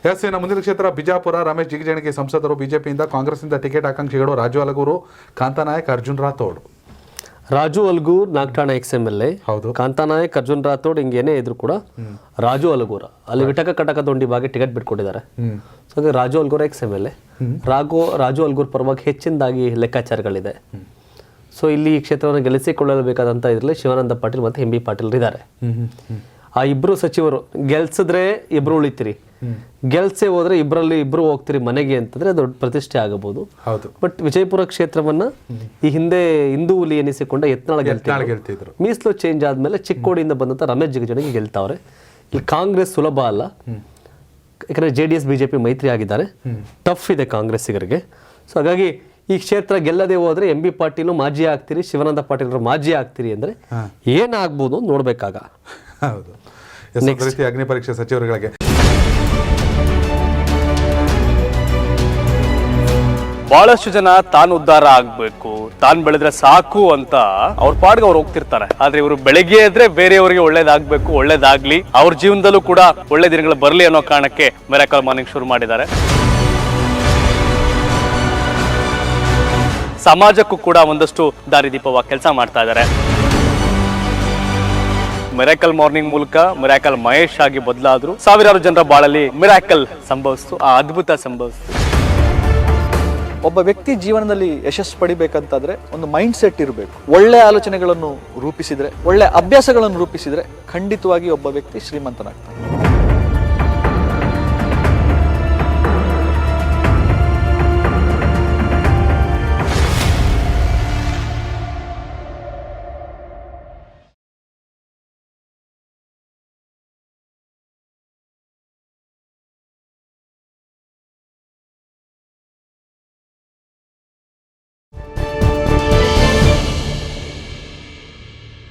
S ಇನ್ನು ಮುಂದಿನ ಕ್ಷೇತ್ರ ಬಿಜಾಪುರ. ರಮೇಶ್ ಜಿಗಜಿಣಗಿ ಸಂಸದರು, ಬಿಜೆಪಿಯಿಂದ. ಕಾಂಗ್ರೆಸ್ನಿಂದ ಟಿಕೆಟ್ ಆಕಾಂಕ್ಷಿಗಳು ರಾಜು ಅಲಗೂರು, ಕಾಂತಾನಾಯಕ್, ಅರ್ಜುನ್ ರಾಥೋಡ್. ರಾಜು ಅಲ್ಗೂರ್ ನಾಗಠಾಣ XMLA. ಹೌದು. ಕಾಂತಾನಾಯಕ್, ಅರ್ಜುನ್ ರಾಥೋಡ್ ಹಿಂಗೇನೇ ಇದ್ರು ಕೂಡ ರಾಜು ಅಲ್ಗೂರ ಅಲ್ಲಿ ವಿಟಕ ಕಟಕ ದೊಂಡಿ ಬಾಗಿ ಟಿಕೆಟ್ ಬಿಟ್ಕೊಟ್ಟಿದ್ದಾರೆ. ಸೊ ಹಾಗೆ ರಾಜು ಅಲ್ಗೂರ್ XMLA. ರಾಜು ಅಲ್ಗೂರ್ ಪರವಾಗಿ ಹೆಚ್ಚಿನದಾಗಿ ಲೆಕ್ಕಾಚಾರಗಳಿದೆ. ಸೊ ಇಲ್ಲಿ ಈ ಕ್ಷೇತ್ರವನ್ನು ಗೆಲ್ಲಿಸಿಕೊಳ್ಳಬೇಕಾದಂಥ ಇದರಲ್ಲಿ ಶಿವಾನಂದ ಪಾಟೀಲ್ ಮತ್ತು MB ಪಾಟೀಲ್ ಇದ್ದಾರೆ. ಆ ಇಬ್ರು ಸಚಿವರು ಗೆಲ್ಸಿದ್ರೆ ಇಬ್ರು ಉಳಿತೀರಿ, ಗೆಲ್ಸೆ ಹೋದ್ರೆ ಇಬ್ರು ಹೋಗ್ತೀರಿ ಮನೆಗೆ ಅಂತಂದ್ರೆ ದೊಡ್ಡ ಪ್ರತಿಷ್ಠೆ ಆಗಬಹುದು. ಬಟ್ ವಿಜಯಪುರ ಕ್ಷೇತ್ರವನ್ನ ಈ ಹಿಂದೆ ಹಿಂದೂ ಹುಲಿ ಎನಿಸಿಕೊಂಡ ಯತ್ನಾಳ ಗೆಲ್ತಿದ್ರು. ಮೀಸಲು ಚೇಂಜ್ ಆದ್ಮೇಲೆ ಚಿಕ್ಕೋಡಿಯಿಂದ ಬಂದಂತ ರಮೇಶ್ ಜಿಗಜಿಣಗಿ ಗೆಲ್ತಾವ್ರೆ. ಇಲ್ಲಿ ಕಾಂಗ್ರೆಸ್ ಸುಲಭ ಅಲ್ಲ, ಯಾಕಂದ್ರೆ JDS BJP ಮೈತ್ರಿ ಆಗಿದ್ದಾರೆ. ಟಫ್ ಇದೆ ಕಾಂಗ್ರೆಸ್ಸಿಗರಿಗೆ. ಸೊ ಹಾಗಾಗಿ ಈ ಕ್ಷೇತ್ರ ಗೆಲ್ಲದೆ ಹೋದ್ರೆ MB ಪಾಟೀಲ್ ಮಾಜಿ ಆಗ್ತೀರಿ, ಶಿವಾನಂದ ಪಾಟೀಲ್ ಮಾಜಿ ಆಗ್ತೀರಿ ಅಂದ್ರೆ ಏನಾಗ್ಬೋದು ನೋಡ್ಬೇಕಾಗ. ಹೌದು. ಅಗ್ನಿ ಪರೀಕ್ಷೆ ಸಚಿವರುಗಳಿಗೆ ಬಹಳಷ್ಟು ಜನ ತಾನು ಉದ್ಧಾರ ಆಗ್ಬೇಕು, ತಾನು ಬೆಳೆದ್ರೆ ಸಾಕು ಅಂತ ಅವ್ರ ಪಾಡ್ಗೆ ಅವ್ರು ಹೋಗ್ತಿರ್ತಾರೆ. ಆದ್ರೆ ಇವರು ಬೆಳಗ್ಗೆ ಎದ್ರೆ ಬೇರೆಯವರಿಗೆ ಒಳ್ಳೇದಾಗ್ಬೇಕು, ಒಳ್ಳೇದಾಗ್ಲಿ, ಅವ್ರ ಜೀವನದಲ್ಲೂ ಕೂಡ ಒಳ್ಳೆ ದಿನಗಳು ಬರಲಿ ಅನ್ನೋ ಕಾರಣಕ್ಕೆ ಮಿರಾಕಲ್ ಮಾರ್ನಿಂಗ್ ಶುರು ಮಾಡಿದ್ದಾರೆ. ಸಮಾಜಕ್ಕೂ ಕೂಡ ಒಂದಷ್ಟು ದಾರಿದೀಪವಾಗಿ ಕೆಲಸ ಮಾಡ್ತಾ ಇದ್ದಾರೆ. ಮಿರಾಕಲ್ ಮಾರ್ನಿಂಗ್ ಮೂಲಕ ಮಿರಾಕಲ್ ಮಹೇಶ್ ಆಗಿ ಬದಲಾದ್ರು. ಸಾವಿರಾರು ಜನರ ಬಾಳಲ್ಲಿ ಮಿರಾಕಲ್ ಸಂಭವಿಸ್ತು, ಆ ಅದ್ಭುತ ಸಂಭವಿಸ್ತು. ಒಬ್ಬ ವ್ಯಕ್ತಿ ಜೀವನದಲ್ಲಿ ಯಶಸ್ಸು ಪಡಿಬೇಕಂತಾದ್ರೆ ಒಂದು ಮೈಂಡ್ ಸೆಟ್ ಇರಬೇಕು. ಒಳ್ಳೆ ಆಲೋಚನೆಗಳನ್ನು ರೂಪಿಸಿದ್ರೆ, ಒಳ್ಳೆ ಅಭ್ಯಾಸಗಳನ್ನು ರೂಪಿಸಿದ್ರೆ ಖಂಡಿತವಾಗಿ ಒಬ್ಬ ವ್ಯಕ್ತಿ ಶ್ರೀಮಂತನಾಗ್ತಾನೆ.